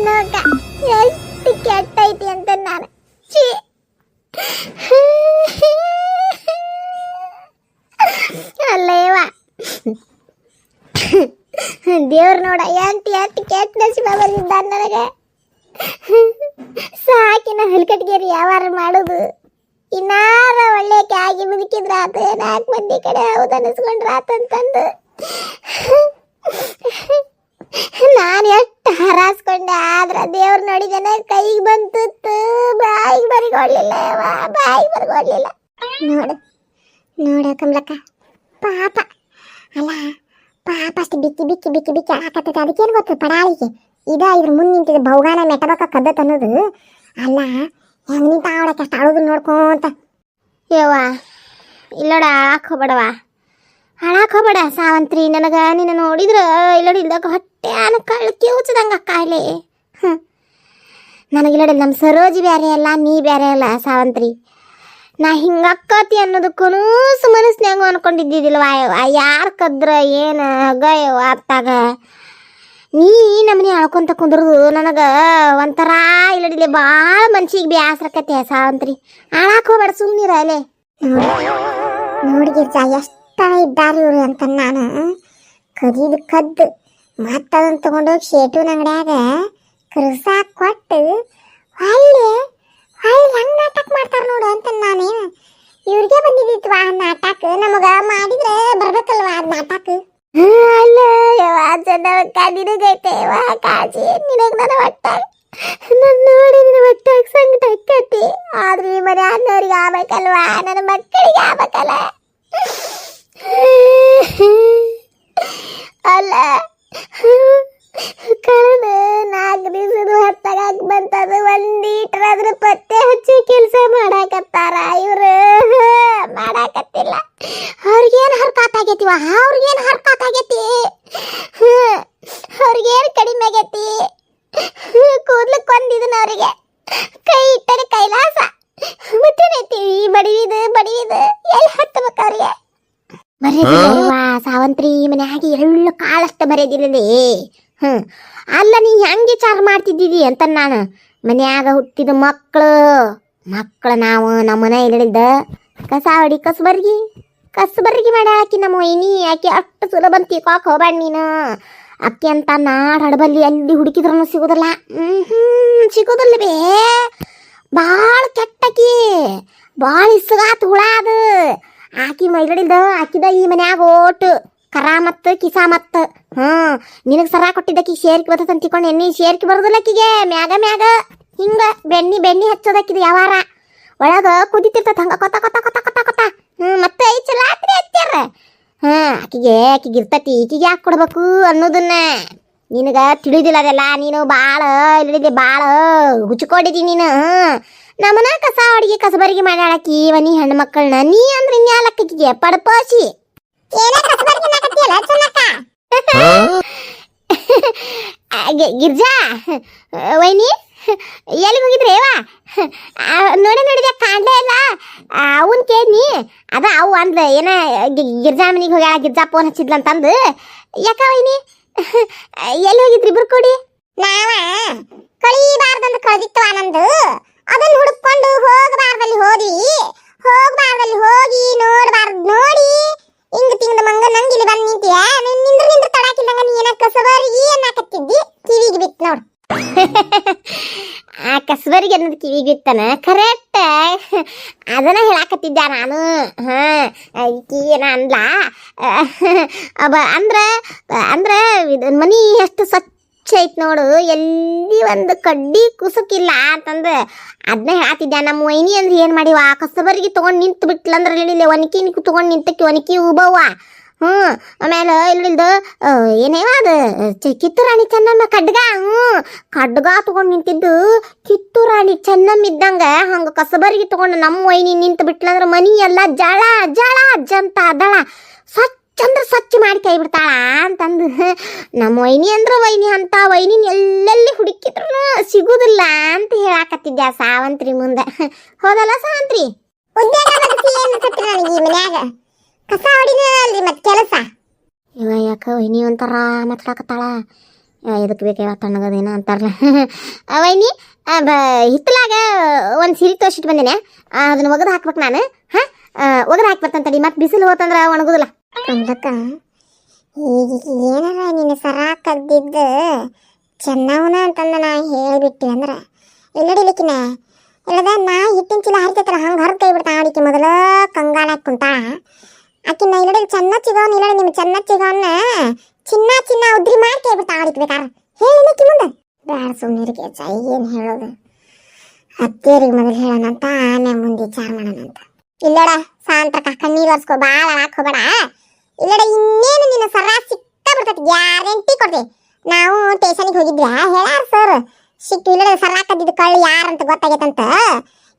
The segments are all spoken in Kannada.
ಲೋಕ ಎಷ್ಟು ಕೆಟ್ಟೈತಿ ಅಂತ ನಾನು ಛೀ ಅಲ್ಲೇವ ದೇವ್ರು ನೋಡ ಎಷ್ಟು ಕೆಟ್ಟ ನಸೀಬ ಬಂದಿದ್ದ ನನಗೆ. ಸಾಕಿನ ಹಲ್ಕಟ್ಗೇರಿ ವ್ಯವಹಾರ ಮಾಡೋದು ಇನ್ನಾರ ಒಳ್ಳೆಕೆ ಆಗಿ ಬದುಕಿದ್ರ ಆತ, 4 ಮಂದಿ ಕಡೆ ಹೌದು ಅನಿಸ್ಕೊಂಡ್ರ ಆತಂತಂದು ನಾನು ಎಷ್ಟು ಹರಾಸ್ಕೊಂಡೆ. ಆದ್ರ ದೇವ್ರು ನೋಡಿದನ ಕೈಗೆ ಬಂತು, ಬಾಯಿಗೆ ಬರಿಗೊಳ್ಳಿಲ್ಲ, ಬಾಯಿಗೆ ಬರಿಗೊಳ್ಳಿಲ್ಲ. ನೋಡ ಕಮಲಕ್ಕ ಪಾಪ ಅಲ್ಲ, ಪಾಪ ಅಷ್ಟು ಬಿಕ್ಕಿ ಹಾಕತ್ತದ. ಅದಕ್ಕೇನು ಗೊತ್ತು ಪಡಾಳಿಗೆ ಇದ್ರ ಮುಂದೆ ನಿಂತಿದ್ದ ಭೌಗಾನ ಮೆಟಬಕ್ಕ ಕದ್ದತ್ ಅನ್ನೋದು ಅಲ್ಲ. ಹೆಂಗ್ ನಿಂತ ಆಡಕ್ಕೆ ಅಷ್ಟು ಆಡೋದು ನೋಡ್ಕೊಂತ ಯವ್ವ ಇಲ್ಲೋಡ ಹಾಳಾಕ್ ಹೋಗ್ಬೇಡ ಸಾವಂತ್ರಿ. ನನಗೆ ನಿನ್ನ ನೋಡಿದ್ರ ಇಲ್ಲೋಡಿ ಇಲ್ದಾಗ ಹೊಟ್ಟೆ ಕಳ್ಕಿ ಉಚ್ಚದಂಗ ಕಾಯಿಲೆ. ನನಗಿಲ್ಲೋಡಿ ನಮ್ಮ ಸರೋಜಿ ಬೇರೆ ಅಲ್ಲ, ನೀ ಬೇರೆ ಅಲ್ಲ ಸಾವಂತ್ರಿ. ನಾ ಹಿಂಗಕ್ಕತಿ ಅನ್ನೋದಕ್ಕೂ ಮನಸ್ನ್ಯಾಗ ಅನ್ಕೊಂಡಿದ್ದಿಲ್ವಾ ಯವ್ವ. ಯಾರು ಕದ್ರ ಏನು ಹಗ್ಗಯವ್ವ ಅತ್ತಾಗ ನೀ ನಮ್ಮನೆ ಆಳ್ಕೊಂತ ಕುಂದ್ರದು ನನಗೆ ಒಂಥರ ಇಲ್ಲಡಿಲೆ ಭಾಳ ಮನ್ಸಿಗೆ ಬೇಸರಕತ್ತೆ ಸಾವಂತ್ರಿ. ಹಾಳಾಕ್ ಹೋಗ್ಬೇಡ ಸುಮ್ಮನಿರ ಅಲ್ಲೇ. ನೋಡಿ ಗಿರ್ಜಾ ಎಷ್ಟು ಇದ್ದಾರೆ ಇವ್ರು ಅಂತ ನಾನು ಕದ್ದು ಮತ್ತದನ್ನು ತಗೊಂಡೋಗಿ ಶೇಟುನ ಅಂಗಡಿಯಾಗ ಕೃಸಾಕ್ ಕೊಟ್ಟು ಹೊಳ್ಳಿ ಹಂಗೆ ನಾಟಕ ಮಾಡ್ತಾರೆ ನೋಡು ಅಂತ ನಾನೇನು ಇವ್ರಿಗೆ ಬಂದಿದ್ದಿತ್ವಾ ನಾಟಕ. ನಮಗ ಮಾಡಿದ್ರೆ ಬರ್ಬೇಕಲ್ವಾ ಅದು ನಾಟಕ. ಅಲ್ಲ ಯವ್ವ ಚೆನ್ನವಕ್ಕ ನಿನಗೈತೆ ಯವ್ವ ಕಾಜಿ, ನಿನಗೆ ನನ್ನ ಒಟ್ಟಾಗ ನನ್ನ ನೋಡಿ ನಿನ್ನ ಒಟ್ಟಾಗ ಸಂಕಟ ಆಕತಿ. ಆದ್ರೆ ಈ ಮನೆ ಅನ್ನೋರಿಗೆ ಆಗ್ಬೇಕಲ್ವಾ, ನನ್ನ ಮಕ್ಕಳಿಗೆ ಆಗ್ಬೇಕಲ್ಲ. ಅಲ್ಲ ಕಳೆದ 4 ದಿವಸದ ಹೊತ್ತಾಗ ಬಂತದು. ಒಂದೀಟರಾದ್ರೂ ಪತ್ತೆ ಹಚ್ಚಿ ಕೆಲಸ ಮಾಡಾಕತ್ತಾರ ಇವ್ರು, ಮಾಡಾಕತ್ತಿಲ್ಲ. ಅವ್ರಿಗೇನು ಹರ್ಕಾತಾಗೈತಿವ, ಅವ್ರಿಗೇನು ಹರ್ಕಾತಾಗೈತಿ, ಅವ್ರಿಗೇನು ಕಡಿಮೆ ಆಗೈತಿ. ಕೂದ್ಲಕ್ಕೆ ಒಂದಿದನ ಅವರಿಗೆ ಕೈ ಇಟ್ಟರೆ ಕೈಲಾಸ. ಮತ್ತೇನೈತಿ ಬಡಿವಿದು ಎಲ್ಲಿ ಹತ್ತಬೇಕು ಅವ್ರಿಗೆ. ಮರ್ಯಾದಿಲ್ಲ ಸಾವಂತ್ರಿ, ಮನ್ಯಾಗ ಎಳ್ಳು ಕಾಳಷ್ಟ ಮರ್ಯಾದಿಲ್ಲದೆ. ಅಲ್ಲ ನೀ ಹೆಂಗೆ ವಿಚಾರ ಮಾಡ್ತಿದ್ದೀವಿ ಅಂತ ನಾನು. ಮನ್ಯಾಗ ಹುಟ್ಟಿದ ಮಕ್ಕಳು ನಾವು ನಮ್ಮ ಮನೆ ಇಲ್ಲಿದ್ದ ಕಸ ಹೊಡಿ ಕಸಬರ್ಗಿ ಮಾಡಿ ಹಾಕಿ ನಮ್ಮ ವೈನಿ ಆಕಿ ಅಷ್ಟು ಸುಲಭ ಅಂತ ತಿಕ್ಕಾಕ್ ಹೋಗ್ಬೇಡ ನೀನು. ಅಕ್ಕಿ ಅಂತ ನಾಡ್ ಹಡಬಲ್ಲಿ ಅಲ್ಲಿ ಹುಡುಕಿದ್ರೂ ಸಿಗೋದಿಲ್ಲ. ಸಿಗೋದಿಲ್ಲ ಬೇ, ಭಾಳ ಕೆಟ್ಟಕಿ, ಭಾಳ ಇಸ್ಗಾತ್ ಹುಳ ಅದು. ಆಕಿ ಮೈಲಡಿಲ್ದ ಆಕಿದ ಈ ಮನ್ಯಾಗ ಓಟು ಕರ ಮತ್ತು ಕಿಸಾ ಮತ್ತು ನಿನಗೆ ಸರ ಕೊಟ್ಟಿದ್ದಕ್ಕಿ ಶೇರ್ಕಿ ಬರ್ತದೆ ಅಂತ ತಿಳ್ಕೊಂಡು ಎಣ್ಣೆ ಶೇರ್ಕಿ ಬರೋದಿಲ್ಲ ಅಕ್ಕಿಗೆ. ಮ್ಯಾಗ ಹಿಂಗೆ ಬೆಣ್ಣಿ ಹಚ್ಚೋದಕ್ಕಿದು ಯಾವಾರ ಒಳಗೆ ಕುದಿತಿರ್ತದೆ ಹಂಗೆ ಕೊತ್ತ ಮತ್ತೆ 5 ಸಲ ಹಚ್ಚಾರ. ಆಕಿಗೆ ಇರ್ತತಿ, ಈಕಿಗೆ ಯಾಕೆ ಕೊಡ್ಬೇಕು ಅನ್ನೋದನ್ನ ನಿನಗೆ ತಿಳಿದಿಲ್ಲ ಅದೆಲ್ಲ. ನೀನು ಭಾಳ ಇಲ್ಲಿದೆ, ಭಾಳ ಹುಚ್ಚಿಕೊಂಡಿದ್ದಿ ನೀನು. ನಮ್ಮನ ಕಸ ಅಡಿಗೆ ಕಸಬರಿಗೆ ಮಾಡ್ಯಾಳಕಿ ಮನಿ ಹೆಣ್ಣು ಮಕ್ಕಳನ್ನ. ನೀ ಅಂದ್ರೆ ಇನ್ಯಾಲಕ್ಕಿಗೆ ಪಡಪೋಸಿ ಗಿರ್ಜಾ ವೈನಿ ಎಲ್ಲಿಗೆ ಹೋಗಿದ್ರೇವಾ? ನೋಡಿದೆ ಕಾಣ್ಲೇ ಇಲ್ಲ. ಅವನ್ ಕೇಳಿ ಅದ ಅವು ಅಂದ ಏನ ಗಿರ್ಜಾ ಮನಿಗೆ ಹೋಗ್ಯಾಳ, ಗಿರ್ಜಾ ಫೋನ್ ಹಚ್ಚಿದ್ಲಂತಂದು. ಯಾಕ ವೈನಿ ಎಲ್ಲಿ ಹೋಗಿದ್ರಿ ಇಬ್ರು ಕೂಡಿ? ನಾವ ಕಳೀಬಾರ್ದಂದು ಕಳ್ದಿತ್ತವ ನಂದು, ಅದನ್ನ ಹುಡುಕೊಂಡು ಹೋಗಬಾರ್ದಲ್ಲಿ ಹೋಗಿ ನೋಡಬಾರ್ದು ನೋಡಿ ಹಿಂಗ ತಿಂದ ಮಂಗ ನಂಗಿಲಿ ಬಂದು ನಿಂತೀಯ. ನಿಂದ್ರ ತಡಾಕಿಲ್ಲಂಗ ನೀ ಏನ ಕಸಬರಿಗೆ ಏನಾಕತ್ತಿದ್ದಿ ಕಿವಿಗೆ ಬಿತ್ತು ನೋಡು. ಆ ಕಸಬರಿಗೆ ಅನ್ನೋದು ಕಿವಿಗೆ ಬಿತ್ತನ ಕರೆಕ್ಟ್ ಅದನ್ನ ಹೇಳಾಕತ್ತಿದ್ದ ನಾನು. ಈಕಿ ಏನ ಅನ್ಲ ಅಂದ್ರ ಮನಿ ಎಷ್ಟು ಸ್ವಚ್ಛ ಐತ್ ನೋಡು, ಎಲ್ಲಿ ಒಂದು ಕಡ್ಡಿ ಕುಸಕ್ಕಿಲ್ಲ ಅಂತಂದು ಅದನ್ನ ಹೇಳತ್ತಿದ್ದ. ನಮ್ಮ ವೈನಿ ಅಂದ್ರೆ ಏನು ಮಾಡಿವ ಕಸಬರಿಗೆ ತೊಗೊಂಡು ನಿಂತು ಬಿಟ್ಲಂದ್ರೆ ಹೇಳಿಲ್ಲ, ಒನಕಿ ತೊಗೊಂಡು ನಿಂತಕ್ಕೆ ಒನಕಿ ಉಬವ್ವ. ಆಮೇಲೆ ಇಲ್ಲಿಲ್ದು ಏನೇವ ಅದು ಕಿತ್ತೂರಾಣಿ ಚೆನ್ನಮ್ಮ ಖಡ್ಗ ತೊಗೊಂಡು ನಿಂತಿದ್ದು ಕಿತ್ತೂರಾಣಿ ಚೆನ್ನಮ್ಮ ಇದ್ದಂಗ ಹಂಗೆ ಕಸಬರಿಗೆ ತೊಗೊಂಡು ನಮ್ಮ ವೈನಿ ನಿಂತು ಬಿಟ್ಲಂದ್ರೆ ಮನಿ ಎಲ್ಲ ಜಳ ಅಜ್ಜಂತ ಅದಳ ಸ್ವಚ್ಛ ಮಾಡಿ ಕೈ ಬಿಡ್ತಾಳ ಅಂತಂದು. ನಮ್ಮ ವೈನಿ ಅಂದ್ರೆ ವೈನಿ ಅಂತ ವೈನಿನ ಎಲ್ಲೆಲ್ಲಿ ಹುಡುಕಿದ್ರು ಸಿಗುದಿಲ್ಲ ಅಂತ ಹೇಳಾಕತ್ತಿದ್ದೆ ಸಾವಂತ್ರಿ ಮುಂದೆ. ಹೌದಲ್ಲ ಸಾವಂತ್ರಿ? ಮನ್ಯಾಗ ಕಸ ಹೊಡಿನ ಅಲ್ರಿ ಮತ್ತೆ ಕೆಲಸ. ಇವ ಯಾಕ ವೈನಿ ಒಂಥರ ಮಾತಾಡಕತ್ತಾಳ. ಇದಕ್ಕೆ ಬೇಕೇ ತಣ್ಣಗದೇನ ಅಂತಾರಲ್ಲ ವೈನಿ ಹಿತ್ತಲಾಗ ಒಂದು ಸೀರೆ ತೋರಿಸಿಟ್ಟು ಬಂದೇನೆ ಅದನ್ನ ಒಗದು ಹಾಕ್ಬೇಕು ನಾನು ಹಾಂ ಒಗದು ಹಾಕ್ಬರ್ತಂತಡಿ ಮತ್ತೆ ಬಿಸಿಲು ಹೋತಂದ್ರೆ ಒಣಗುದಿಲ್ಲ ಕಮಲಕ್ಕ ಈಗ ಏನಾರ ನಿನ್ನ ಸರ ಕದ್ದಿದ್ದು ಚೆನ್ನವನ ಅಂತಂದ ನಾ ಹೇಳಿಬಿಟ್ಟೆ ಅಂದ್ರೆ ಎಲ್ಲಡಿಲಿಕ್ಕಿನ ಇಲ್ಲದ ನಾ ಹಿಟ್ಟಿನ ಚೀಲ ಹರಿತೈತಲ್ಲ ಹಂಗೆ ಹರಿದು ಕೈ ಬಿಡ್ತಾ ಆಡಿಕೆ ಮೊದಲ ಕಂಗಾಲ ಕುಂತಾಳ ಆಕಿನ ಇಲ್ಲಡಿ ಚೆನ್ನ ಚಿಗವನ್ ಇಲ್ಲ ನಿಮ್ಮ ಚೆನ್ನ ಚಿಗವನ್ನ ಚಿನ್ನ ಚಿನ್ನ ಉದ್ರಿ ಮಾಡಿ ಕೈ ಬಿಡ್ತಾ ಆಡಿಕ್ಬೇಕಾರ ಹೇಳಿನಕ್ಕಿ ಮುಂದೆ ಬೇಡ ಸುಮ್ಮನಿರಿಗೆ ಏನು ಹೇಳೋದು ಅತ್ತೇರಿಗೆ ಮೊದಲು ಹೇಳೋಣಂತ ಆಮೇಲೆ ಮುಂದೆ ವಿಚಾರ ಮಾಡೋಣಂತ ಇಲ್ಲಡ ಸಾಂತಕ ಕಣ್ಣೀರು ಒರ್ಸ್ಕೊ ಭಾಳ ಹಾಕೋಬೇಡ ಇಲ್ಲಡ ಇನ್ನೇನು ನಿನ್ನ ಸರ ಸಿಕ್ಕ ಬಿಡ್ತೈತಿ ಗ್ಯಾರಂಟಿ ಕೊಡ್ತೀವಿ ನಾವು ಸ್ಟೇಷನ್ಗೆ ಹೋಗಿದ್ವಿ ಹೇಳಾರ ಸರ್ ಸಿಕ್ತು ಇಲ್ಲಡ ಸರ ಕದ್ದಿದ್ದು ಕಳ್ಳು ಯಾರಂತ ಗೊತ್ತಾಗೈತಂತ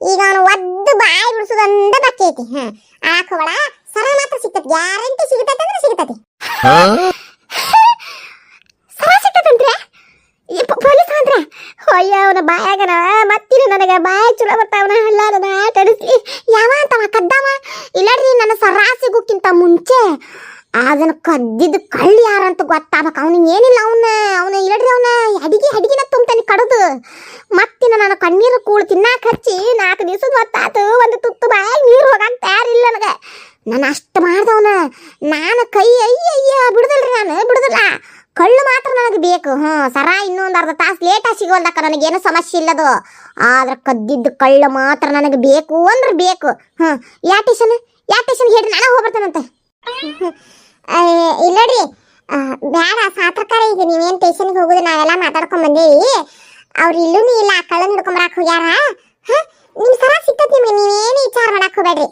ಈಗ ಅವನು ಒದ್ದು ಬಾಯಿ ಬಿಡಿಸೋದಂದ ಬಾಕಿ ಐತಿ ಹಾಕೋಬೇಡ ಸರ ಮಾತ್ರ ಸಿಗ್ತೈತಿ ಗ್ಯಾರಂಟಿ ಸಿಗ್ತೈತಿ ಅಂದ್ರೆ ಸಿಗ್ತೈತಿ ಸರ ಸಿಗ್ತೈತಂದ್ರೆ ಪೊಲೀಸ್ ಅಂದ್ರೆ ಅಯ್ಯ ಅವನ ಬಾಯಾಗನ ಮತ್ತಿನ ನನಗೆ ಬಾಯ ಚಲೋ ಬರ್ತಾವನ ಹಳ್ಳ ನನ್ನ ಆಟ ಆಡಿಸಿ ಯಾವ ಅಂತವ ಕದ್ದವ ಇಲ್ಲಡ್ರಿ ನನ್ನ ಸರ ಸಿಗೋಕ್ಕಿಂತ ಮುಂಚೆ ಅದನ್ನ ಕದ್ದಿದ್ದು ಕಳ್ಳಿ ಯಾರಂತ ಗೊತ್ತಾಗಬೇಕು ಅವನಿಗೆ ಏನಿಲ್ಲ ಅವನ ಇಲ್ಲಡ್ರಿ ಅವನ ಅಡಿಗೆನ ತುಂಬ್ತಾನೆ ಕಡದು ಮತ್ತಿನ ನಾನು ಕಣ್ಣೀರು ಕೂಳು ತಿನ್ನಾಕ ಹಚ್ಚಿ 4 ದಿವಸದ ಹೊತ್ತಾತು ಒಂದು ತುತ್ತು ಬಾಯಾಗ ನೀರು ಹೋಗಂತ ತಯಾರಿಲ್ಲ ನನಗೆ ನಾನು ಅಷ್ಟು ಮಾಡ್ದವನ ನಾನು ಕೈ ಅಯ್ಯ ಬಿಡುದಲ್ರಿ ನಾನು ಬಿಡುದಿಲ್ಲ ಕಳ್ಳು ಮಾತ್ರ ನನಗೆ ಬೇಕು ಸರ ಇನ್ನೊಂದು ಅರ್ಧ ತಾಸು ಲೇಟಾಗಿ ಸಿಗೋಲ್ದಕ್ಕ ನನಗೇನು ಸಮಸ್ಯೆ ಇಲ್ಲದು ಆದ್ರೆ ಕದ್ದಿದ್ದು ಕಳ್ಳು ಮಾತ್ರ ನನಗೆ ಬೇಕು ಅಂದ್ರೆ ಬೇಕು ಯಾ ಟೇಷನ್ ಹೇಳಿ ನಾನು ಹೋಗ್ಬರ್ತೇನಂತೆ ಇಲ್ಲಡ್ರಿ ಬೇಡ ಸಾತ್ರಕಾರ ಈಗ ನೀವೇನು ಟೇಷನ್ಗೆ ಹೋಗೋದು ನಾವೆಲ್ಲ ಮಾತಾಡ್ಕೊಂಡ್ ಬಂದೇವಿ ಅವ್ರು ಇಲ್ಲೂ ಇಲ್ಲ ಕಳ್ಳನ್ ಹಿಡ್ಕೊಂಬರಾಕ್ ಹೋಗ್ಯಾರ ನಿಮ್ ಸರ ಸಿಕ್ತತ್ ನಿಮ್ಗೆ ನೀವೇನು ವಿಚಾರ ಮಾಡಕ್ ಹೋಗ್ಬೇಡ್ರಿ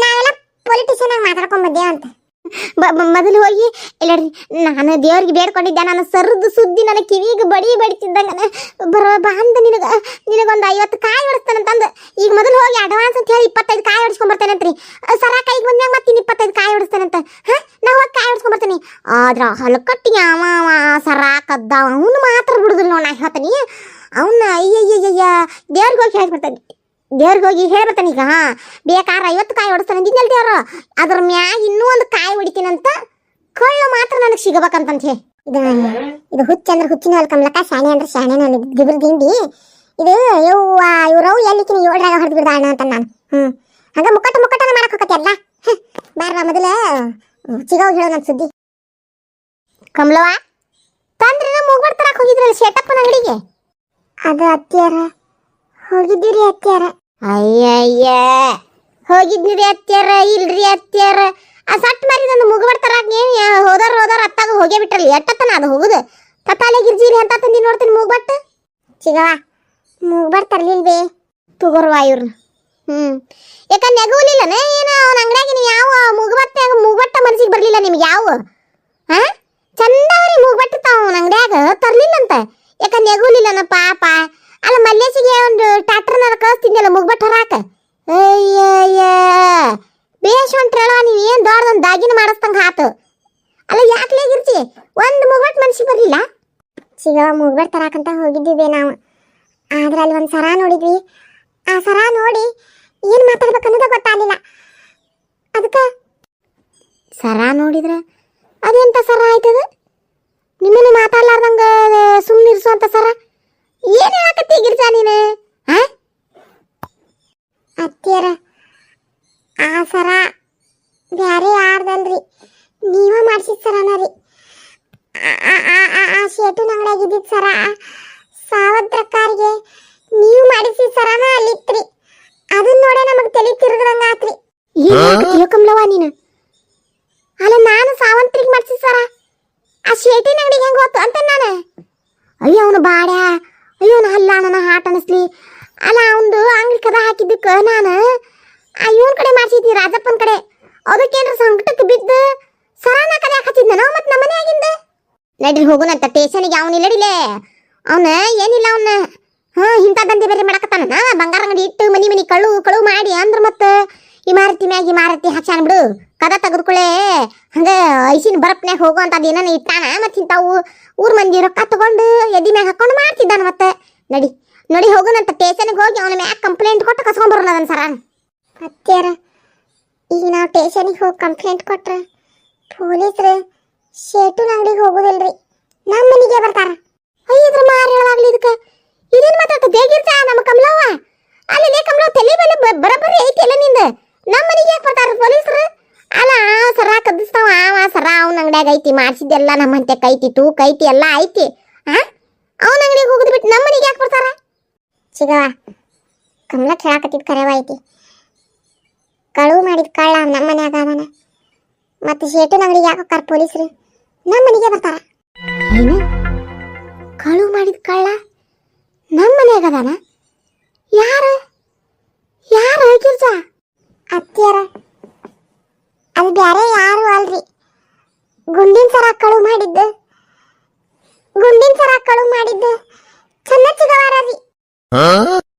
ನಾವೆಲ್ಲ ಪೊಲಿಟಿಷಿಯನ್ ಆಗಿ ಮಾತಾಡ್ಕೊಂಡ್ ಬಂದೇವಂತ ಮೊದಲು ಹೋಗಿ ಇಲ್ಲಡ್ರಿ ನಾನು ದೇವ್ರಿಗೆ ಬೇಡ್ಕೊಂಡಿದ್ದೆ ನಾನು ಸರ್ದು ಸುದ್ದಿ ನನ್ನ ಕಿವಿಗೆ ಬಡಿತಿದ್ದಂಗ ಬಾ ಅಂದ ನಿನಗೊಂದು 50 ಕಾಯಿ ಹೊಡಿಸ್ತಾನಂತಂದು ಈಗ ಮೊದಲು ಹೋಗಿ ಅಡ್ವಾನ್ಸ್ ಅಂತ ಹೇಳಿ 25 ಕಾಯಿ ಹೊಡಿಸ್ಕೊಂಬರ್ತೇನಂತ್ರಿ ಸರ ಕೈಗೆ ಬಂದಾಗ ಮತ್ತೆ 25 ಕಾಯಿ ಹೊಡಿಸ್ತಾನಂತ ನಾ ಹೋಗಿ ಕಾಯಿ ಹೊಡಿಸ್ಕೊಂಬರ್ತೀನಿ ಆದ್ರ ಹಲಕಟ್ಟಿಗೆ ಅವ ಸರ ಕದ್ದ ಅವನು ಮಾತ್ರ ಬಿಡುದಿಲ್ಲ ನೋಡ್ ನಾ ಹೇಳ್ತಾನಿ ಅವನ್ನ ಅಯ್ಯಯ್ಯಯ್ಯ ದೇವ್ರಿಗೆ ಹೋಗಿ ಹೇಳ್ಬಿಡ್ತಾನೆ ದೇವ್ರಿಗೆ ಹೋಗಿ ಹೇಳ್ಬರ್ತಾನೆ ಈಗ ಬೇಕಾದ್ರೆ 50 ಕಾಯಿ ಹೊಡಿಸ್ತಾನೆ ಅಂದಿದ್ನಲ್ಲ ದೇವ್ರು ಅದ್ರ ಮ್ಯಾಗ ಇನ್ನೂ ಒಂದು ಕಾಯಿ ಹೊಡಿತೀನಂತ ಕಳ್ಳು ಮಾತ್ರ ನನಗೆ ಸಿಗಬೇಕಂತ ಹೇಳಿ ಇದು ಹುಚ್ಚ ಅಂದ್ರೆ ಹುಚ್ಚಿನ ಹೊಲ ಕಮಲಕ್ಕ ಶಾಣೆ ಅಂದ್ರೆ ಶಾಣೆ ನಾನು ಗಿಬ್ರ ದಿಂಡಿ ಇದು ಇವ್ರವು ಎಲ್ಲಿಕಿನ 7ರಾಗ ಹೊಡೆದು ಬಿಡ್ದಾಣ ಅಂತ ನಾನು ಹಂಗ ಮುಕ್ಕಟ್ಟನ ಮಾಡಕ್ ಹೋಗತ್ತೆ ಅಲ್ಲ ಬಾರ ಮೊದಲ ಚಿಗವ್ ಹೇಳೋ ನನ್ನ ಸುದ್ದಿ ಕಮಲವ ತಂದ್ರೆ ಮೂಗ್ಬಾರ್ ತರಕ್ ಹೋಗಿದ್ರಲ್ಲ ಶೇಟಪ್ಪನ ಅಂಗಡಿಗೆ ಅದು ಅತ್ತಿಯಾರ ಹೋಗಿದ್ದೀರಿ ಅತ್ಯಾರ ಅಯ್ಯಯ್ಯ ಹೋಗಿದ್ನಿರಿ ಅತ್ಯಾರ ಇಲ್ರಿ ಅತ್ಯಾರ ಆ ಸಟ್ ಮಾರಿ ನನ್ನ ಮುಗಬಾರ್ ತರಾಕ ಹೋದವ್ರ ಅತ್ತಾಗ ಹೋಗೇ ಬಿಟ್ರಲ್ಲ ಎಟ್ಟತ್ತನ ಅದು ಹೋಗುದು ತತ್ತಾಲೆ ಗಿರ್ಜಿರಿ ಅಂತ ತಂದಿ ನೋಡ್ತೀನಿ ಮೂಗ್ಬಟ್ಟ ಚಿಗವ ಮೂಗ್ಬಾರ್ ತರ್ಲಿಲ್ವೇ ತಗೋರ್ವಾ ಇವ್ರನ್ನ ಯಾಕ ನೆಗವಲಿಲ್ಲನ ಏನ ಅವನ ಅಂಗಡಿಯಾಗ ನೀವು ಯಾವ ಮೂಗ್ಬಟ್ಟ ಮನಸ್ಸಿಗೆ ಬರ್ಲಿಲ್ಲ ನಿಮ್ಗೆ ಯಾವ ಚಂದವ್ರಿ ಮೂಗ್ಬಟ್ಟ ಅವನ ಅಂಗಡಿಯಾಗ ತರ್ಲಿಲ್ಲಂತ ಯಾಕ ನೆಗವಲಿಲ್ಲನ ಪಾಪ ಅಲ್ಲ ಮಲ್ಲೇಶಿಗೆ ಒಂದು ಟ್ರ್ಯಾಕ್ಟರ್ನಾರ ಕಳಿಸ್ತಿದ್ದಲ್ಲ ಮುಗ್ಬಟ್ಟು ಹೊರಾಕ ಅಯ್ಯಯ್ಯ ಬೇಷ್ ಹೊಂಟ್ರಳ ನೀವು ಏನು ದೊಡ್ಡದೊಂದು ದಾಗಿನ ಮಾಡಿಸ್ತಂಗೆ ಆತು ಅಲ್ಲ ಯಾಕೆ ಲೇಗಿರ್ತಿ ಒಂದು ಮುಗ್ಬಟ್ಟು ಮನ್ಸಿಗೆ ಬರಲಿಲ್ಲ ಸಿಗವ ಮುಗ್ಬಟ್ಟು ತರಾಕಂತ ಹೋಗಿದ್ದೀವಿ ನಾವು ಆದ್ರೆ ಅಲ್ಲಿ ಒಂದು ಸರ ನೋಡಿದ್ವಿ ಆ ಸರ ನೋಡಿ ಏನು ಮಾತಾಡ್ಬೇಕು ಅನ್ನೋದು ಗೊತ್ತಾಗಲಿಲ್ಲ ಅದಕ್ಕೆ ಸರ ನೋಡಿದ್ರೆ ಅದೆಂತ ಸರ ಆಯ್ತದ ನಿಮ್ಮನ್ನು ಮಾತಾಡ್ಲಾರ್ದಂಗೆ ಸುಮ್ಮನಿರಿಸುವಂಥ ಸರ ಏನು ಹೇಳಕತ್ತಿ ಗಿರ್ಜಾ ನೀನು ಅತ್ತಿಯರ ಆ ಸರ ಬ್ಯಾರೆ ಯಾರ್ದಲ್ರಿ ನೀವ ಮಾಡಿಸಿದ ಸರನ ರೀ ಆ ಶೇಟು ಅಂಗಡಿಯಾಗಿದ್ದಿದ್ದ ಸರ ಸಾವತ್ರಕಾರಿಗೆ ನೀವು ಮಾಡಿಸಿದ ಸರನ ಅಲ್ಲಿತ್ರಿ ಅದನ್ನ ನೋಡೇ ನಮಗೆ ತಲೆ ತಿರುಗದಂಗ ಆತ್ರಿ ಏನು ಕಮಲವ್ವ ನೀನು ಅಲ್ಲ ನಾನು ಸಾವಂತ್ರಿಗೆ ಮಾಡಿಸಿದ ಸರ ಆ ಶೇಟಿನ ಅಂಗಡಿಗೆ ಹೆಂಗೆ ಹೋತು ಅಂತ ನಾನು ಅಯ್ಯೋ ಅವನು ಬಾಡ್ಯಾ ಅಯ್ಯೋ ಅಲ್ಲ ನನ್ನ ಹಾಟ್ ಅನಿಸ್ಲಿ ಅಲ್ಲ ಅವನು ಅಂಗಡಿ ಕದ ಹಾಕಿದ್ದಕ್ಕೆ ನಾನು ಇವನ್ ಕಡೆ ಮಾಡಿಸಿದ್ನಿ ರಾಜಪ್ಪನ ಕಡೆ ಅದಕ್ಕೇನ್ರ ಸಂಕಟಕ್ಕೆ ಬಿದ್ದು ಸರಾನ ಕಡೆ ಹಾಕತ್ತಿದ್ನ ನಾವು ಮತ್ತೆ ನಮ್ಮನೆ ಆಗಿಂದ ನಡ್ರಿ ಹೋಗುನಂತ ಸ್ಟೇಷನ್ಗೆ ಅವನು ನಡಿಲೆ ಅವನ ಏನಿಲ್ಲ ಅವನ್ನ ಇಂಥ ದಂಧೆ ಬೇರೆ ಮಾಡಕತ್ತಾನ ಬಂಗಾರ ಅಂಗಡಿ ಇಟ್ಟು ಮನಿ ಕಳು ಮಾಡಿ ಅಂದ್ರ ಮತ್ತೆ ಇಮಾರತಿ ಮ್ಯಾಗ ಇಮಾರತಿ ಹಚ್ಚಾನ ಬಿಡು ಕದ ತೆಗೆದುಕೊಳ್ಳೆ ಹಂಗ ಐಸಿನ ಬರಪ್ನ್ಯಾಗ ಹೋಗುವಂತ ಅದೇನ ಇಟ್ಟಾನ ಮತ್ತೆ ಇಂಥವು ಊರ್ ಮಂದಿ ರೊಕ್ಕ ತಗೊಂಡು ಎದಿ ಮ್ಯಾಗ ಹಾಕೊಂಡು ಮಾಡ್ತಿದ್ದಾನ ಮತ್ತೆ ನಡಿ ಹೋಗುನಂತ ಸ್ಟೇಷನ್ಗೆ ಹೋಗಿ ಅವನ ಮ್ಯಾಗ ಕಂಪ್ಲೇಂಟ್ ಕೊಟ್ಟು ಕಸ್ಕೊಂಡ್ಬರೋಣ ಅದನ್ನ ಸರ ಅತ್ಯಾರ ಈಗ ನಾವು ಸ್ಟೇಷನ್ಗೆ ಹೋಗಿ ಕಂಪ್ಲೇಂಟ್ ಕೊಟ್ರೆ ಪೊಲೀಸರು ಶೇಟುನ ಅಂಗಡಿಗೆ ಹೋಗೋದಿಲ್ರಿ ನಮ್ಮ ಮನೆಗೆ ಬರ್ತಾರ. ಅಯ್ಯದ್ರ ಮಾರ ಹೇಳವಾಗ್ಲಿ ಇದಕ್ಕ ಇದೇನ್ ಮಾತಾಡ್ತ ದೇಗಿರ್ತ ನಮ್ಮ ಕಮಲವ್ವ. ಅಲ್ಲಿ ಕಮಲವ್ವ ತಲೆ ಮೇಲೆ ಬರಬರಿ ಐತಿ ಎಲ್ಲ ನಿಂದ. ನಮ್ಮ ಮನೆಗೆ ಯಾಕೆ ಬರ್ತಾರ ಪೊಲೀಸರು? ಅಲ್ಲ ಆ ಸರ ಕದಿಸ್ತಾವ, ಆ ಸರ ಅವನ ಅಂಗಡ್ಯಾಗ ಐತಿ, ಮಾಡಿಸಿದ್ದೆಲ್ಲ ನಮ್ಮಂತೆ ಕೈತಿ, ತೂಕ ಐತಿ, ಎಲ್ಲ ಐತಿ. ಅವನ ಅಂಗಡಿಗೆ ಹೋಗುದು ಬಿಟ್ಟು ನಮ್ಮ ಮನೆಗೆ ಯಾಕೆ ಬರ್ತಾರ? ಚಿಗವ ಕಮಲ ಕೇಳಾಕತ್ತಿದ್ ಕರೆವ ಐತಿ. ಕಳುವು ಮಾಡಿದ ಕಳ್ಳ ನಮ್ಮ ಮನ್ಯಾಗ ಅವನ. ಮತ್ತೆ ಶೇಟು ಅಂಗಡಿಗೆ ಯಾಕೆ ಹೋಗ್ತಾರ ಪೊಲೀಸರು? ನಮ್ಮ ಮನೆಗೆ ಬರ್ತಾರ. ಏನು ಕಳುವು ಮಾಡಿದ ಕಳ್ಳ ನಮ್ಮ ಮನ್ಯಾಗ ಅದಾನ?